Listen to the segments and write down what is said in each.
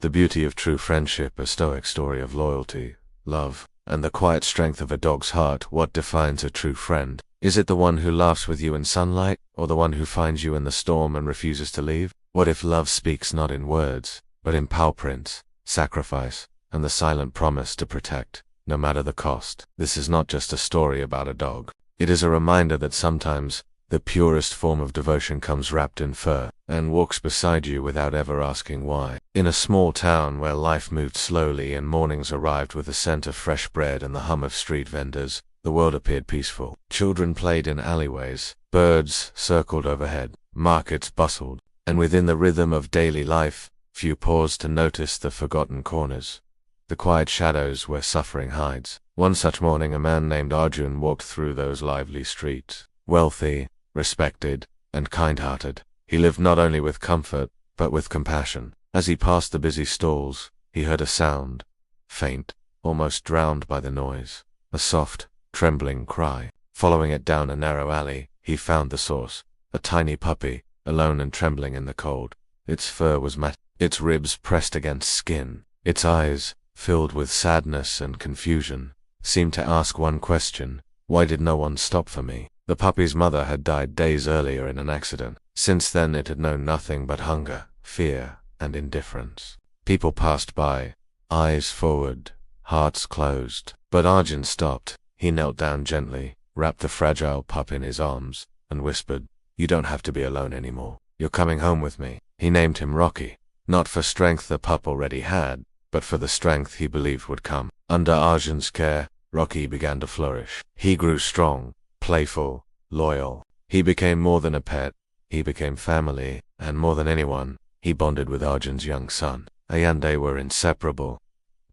The beauty of true friendship, a stoic story of loyalty, love, and the quiet strength of a dog's heart. What defines a true friend? Is it the one who laughs with you in sunlight, or the one who finds you in the storm and refuses to leave? What if love speaks not in words, but in paw prints, sacrifice, and the silent promise to protect, no matter the cost? This is not just a story about a dog. It is a reminder that sometimes the purest form of devotion comes wrapped in fur and walks beside you without ever asking why. In a small town where life moved slowly and mornings arrived with the scent of fresh bread and the hum of street vendors, the world appeared peaceful. Children played in alleyways, birds circled overhead, markets bustled, and within the rhythm of daily life, few paused to notice the forgotten corners, the quiet shadows where suffering hides. One such morning, a man named Arjun walked through those lively streets. Wealthy, respected, and kind-hearted, he lived not only with comfort, but with compassion. As he passed the busy stalls, he heard a sound, faint, almost drowned by the noise, a soft, trembling cry. Following it down a narrow alley, he found the source, a tiny puppy, alone and trembling in the cold. Its fur was matted, its ribs pressed against skin. Its eyes, filled with sadness and confusion, seemed to ask one question: why did no one stop for me? The puppy's mother had died days earlier in an accident. Since then it had known nothing but hunger, fear, and indifference. People passed by, eyes forward, hearts closed. But Arjun stopped. He knelt down gently, wrapped the fragile pup in his arms, and whispered, "You don't have to be alone anymore. You're coming home with me." He named him Rocky, not for strength the pup already had, but for the strength he believed would come. Under Arjun's care, Rocky began to flourish. He grew strong, playful, loyal. He became more than a pet. He became family, and more than anyone, he bonded with Arjun's young son. They were inseparable,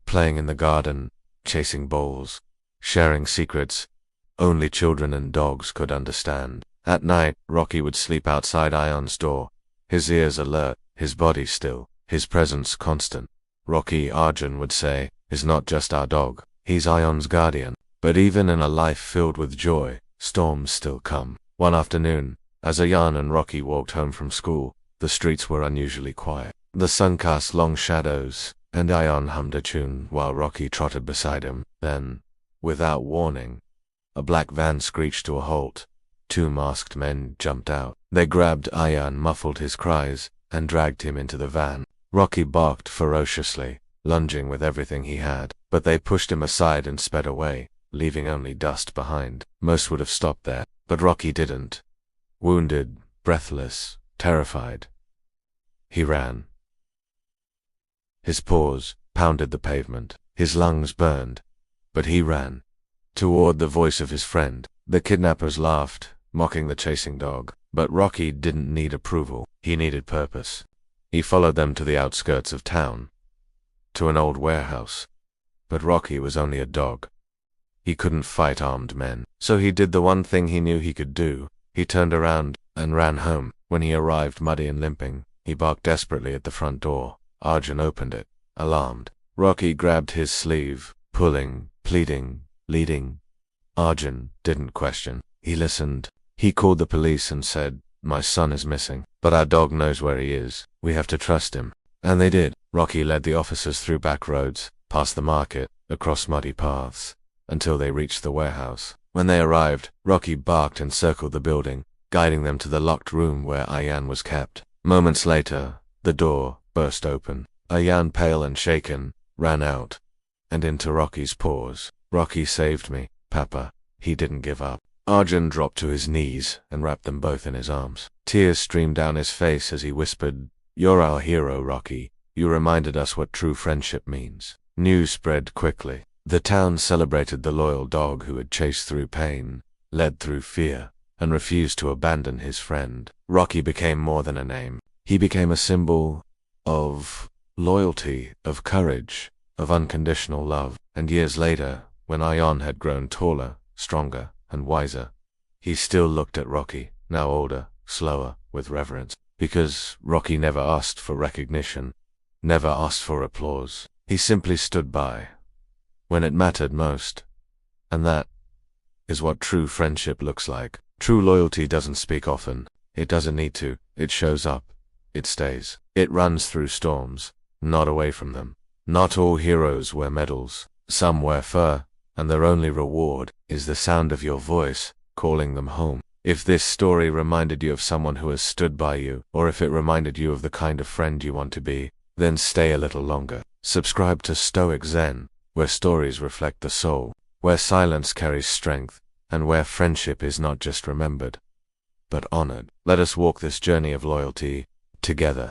playing in the garden, chasing balls, sharing secrets only children and dogs could understand. At night, Rocky would sleep outside Ion's door, his ears alert, his body still, his presence constant. Rocky, Arjun would say, is not just our dog, he's Ion's guardian. But even in a life filled with joy, storms still come. One afternoon, as Ion and Rocky walked home from school, the streets were unusually quiet. The sun cast long shadows, and Ion hummed a tune while Rocky trotted beside him. Then, without warning, a black van screeched to a halt. Two masked men jumped out. They grabbed Ion, muffled his cries, and dragged him into the van. Rocky barked ferociously, lunging with everything he had, but they pushed him aside and sped away, leaving only dust behind. Most would have stopped there, but Rocky didn't. Wounded, breathless, terrified, he ran. His paws pounded the pavement, his lungs burned, but he ran toward the voice of his friend. The kidnappers laughed, mocking the chasing dog, but Rocky didn't need approval. He needed purpose. He followed them to the outskirts of town, to an old warehouse. But Rocky was only a dog. He couldn't fight armed men. So he did the one thing he knew he could do. He turned around and ran home. When he arrived muddy and limping, he barked desperately at the front door. Arjun opened it, alarmed. Rocky grabbed his sleeve, pulling, pleading, leading. Arjun didn't question. He listened. He called the police and said, "My son is missing, but our dog knows where he is. We have to trust him." And they did. Rocky led the officers through back roads, past the market, across muddy paths, until they reached the warehouse. When they arrived, Rocky barked and circled the building, guiding them to the locked room where Ian was kept. Moments later, the door burst open. Ian, pale and shaken, ran out, and into Rocky's paws. "Rocky saved me, Papa." He didn't give up. Arjun dropped to his knees and wrapped them both in his arms. Tears streamed down his face as he whispered, "You're our hero, Rocky. You reminded us what true friendship means." News spread quickly. The town celebrated the loyal dog who had chased through pain, led through fear, and refused to abandon his friend. Rocky became more than a name. He became a symbol of loyalty, of courage, of unconditional love. And years later, when Ion had grown taller, stronger, and wiser, he still looked at Rocky, now older, slower, with reverence. Because Rocky never asked for recognition, never asked for applause. He simply stood by when it mattered most. And that is what true friendship looks like. True loyalty doesn't speak often. It doesn't need to. It shows up. It stays. It runs through storms, not away from them. Not all heroes wear medals, some wear fur, and their only reward is the sound of your voice calling them home. If this story reminded you of someone who has stood by you, or if it reminded you of the kind of friend you want to be, then stay a little longer. Subscribe to Stoic Zen, where stories reflect the soul, where silence carries strength, and where friendship is not just remembered, but honored. Let us walk this journey of loyalty together.